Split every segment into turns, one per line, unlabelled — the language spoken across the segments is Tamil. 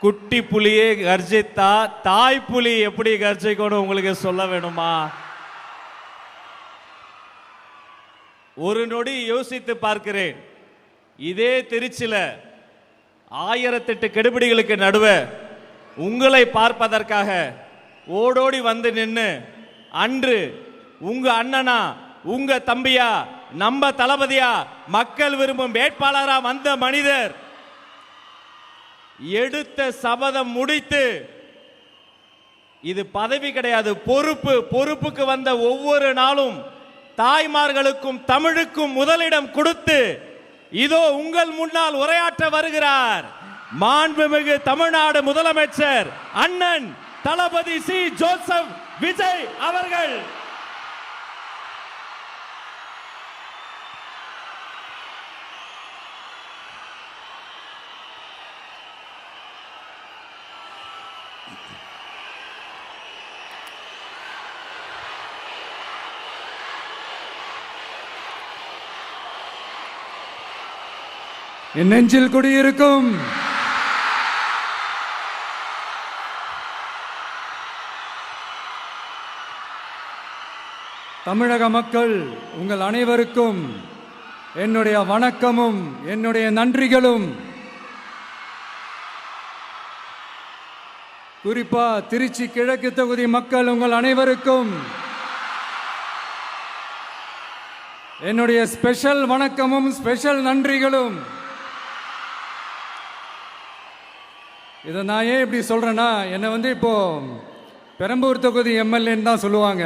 குட்டி புலியே கர்ஜித்தா தாய் புலி எப்படி கர்ஜிக்கணும் உங்களுக்கு சொல்ல வேணுமா? ஒரு நொடி யோசித்து பார்க்கிறேன். இதே திருச்சியில 1008 கெடுபிடிகளுக்கு நடுவே உங்களை பார்ப்பதற்காக ஓடோடி வந்து நின்று அன்று உங்க அண்ணனா உங்க தம்பியா நம்ம தளபதியா மக்கள் விரும்பும் வேட்பாளரா வந்த மனிதர் எடுத்த சபதம் முடித்து, இது பதவி கிடையாது, பொறுப்புக்கு வந்த ஒவ்வொரு நாளும் தாய்மார்களுக்கும் தமிழுக்கும் முதலிடம் கொடுத்து இதோ உங்கள் முன்னால் உரையாற்ற வருகிறார் மாண்புமிகு தமிழ்நாடு முதலமைச்சர் அண்ணன் தளபதி சி ஜோசப் விஜய் அவர்கள்.
என் நெஞ்சில் குடியிருக்கும் தமிழக மக்கள் உங்கள் அனைவருக்கும் என்னுடைய வணக்கமும் என்னுடைய நன்றிகளும். குறிப்பா திருச்சி கிழக்கு தொகுதி மக்கள் உங்கள் அனைவருக்கும் என்னுடைய ஸ்பெஷல் வணக்கமும் ஸ்பெஷல் நன்றிகளும். இதை நான் ஏன் இப்படி சொல்கிறேன்னா, என்னை இப்போ பெரம்பூர் தொகுதி எம்எல்ஏன்னு தான் சொல்லுவாங்க.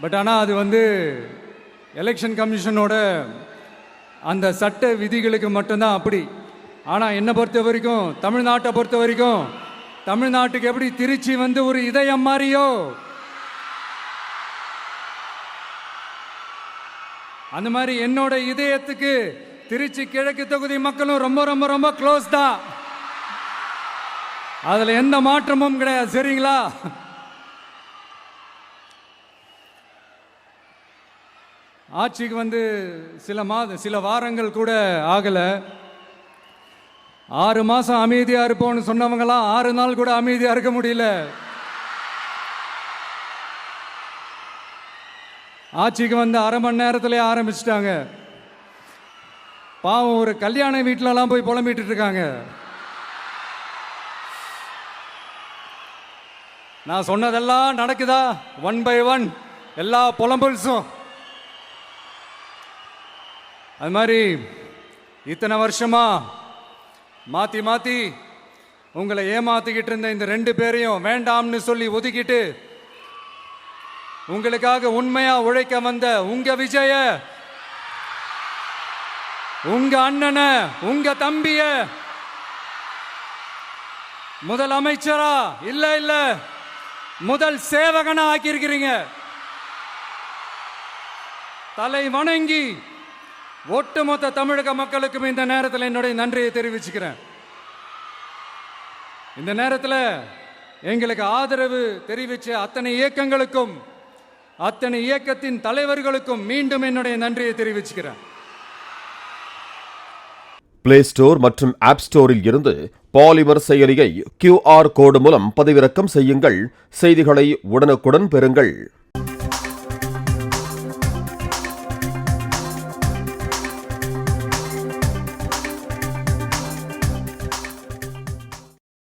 பட் ஆனால் அது எலெக்ஷன் கமிஷனோட அந்த சட்ட விதிகளுக்கு மட்டும்தான் அப்படி. ஆனால் என்னை பொறுத்த வரைக்கும், தமிழ்நாட்டை பொறுத்த வரைக்கும், தமிழ்நாட்டுக்கு எப்படி திருச்சி ஒரு இதயம் மாதிரியோ, அந்த மாதிரி என்னோட இதயத்துக்கு திருச்சி கிழக்கு தொகுதி மக்களும் ரொம்ப ரொம்ப ரொம்ப க்ளோஸ் தான். அதுல எந்த மாற்றமும் கிடையாது. சரிங்களா? ஆட்சிக்கு சில வாரங்கள் கூட ஆகல. 6 மாசம் அமைதியா இருப்போம்னு சொன்னவங்களாம் 6 நாள் கூட அமைதியா இருக்க முடியல. ஆட்சிக்கு அரை மணி நேரத்திலே ஆரம்பிச்சிட்டாங்க. பாவம், ஒரு கல்யாண வீட்டிலலாம் போய் புலம்பிட்டு இருக்காங்க. நான் சொன்னதெல்லாம் நடக்குதா? 1 by 1 எல்லா புலம்பல்ஸும். அது மாதிரி இத்தனை வருஷமா மாத்தி மாத்தி உங்களை ஏமாத்திக்கிட்டு இருந்த இந்த 2 பேரையும் வேண்டாம்னு சொல்லி ஒதுக்கிட்டு உங்களுக்காக உண்மையா உழைக்க வந்த உங்க விஜய, உங்க அண்ணனை, உங்க தம்பிய முதல் அமைச்சரா இல்ல முதல் சேவகனா ஆக்கியிருக்கிறீங்க. தலை வணங்கி ஒட்டுமொத்த தமிழக மக்களுக்கும் இந்த நேரத்தில் என்னுடைய நன்றியை தெரிவிச்சுக்கிறேன். இந்த நேரத்தில் எங்களுக்கு ஆதரவு தெரிவித்த அத்தனை இயக்கங்களுக்கும் அத்தனை இயக்கத்தின் தலைவர்களுக்கும் மீண்டும் என்னுடைய நன்றியை தெரிவிச்சுக்கிறேன்.
பிளே ஸ்டோர் மற்றும் ஆப் ஸ்டோரில் இருந்து பாலிமர் செயலியை QR கோடு மூலம் பதிவிறக்கம் செய்யுங்கள். செய்திகளை உடனுக்குடன் பெறுங்கள்.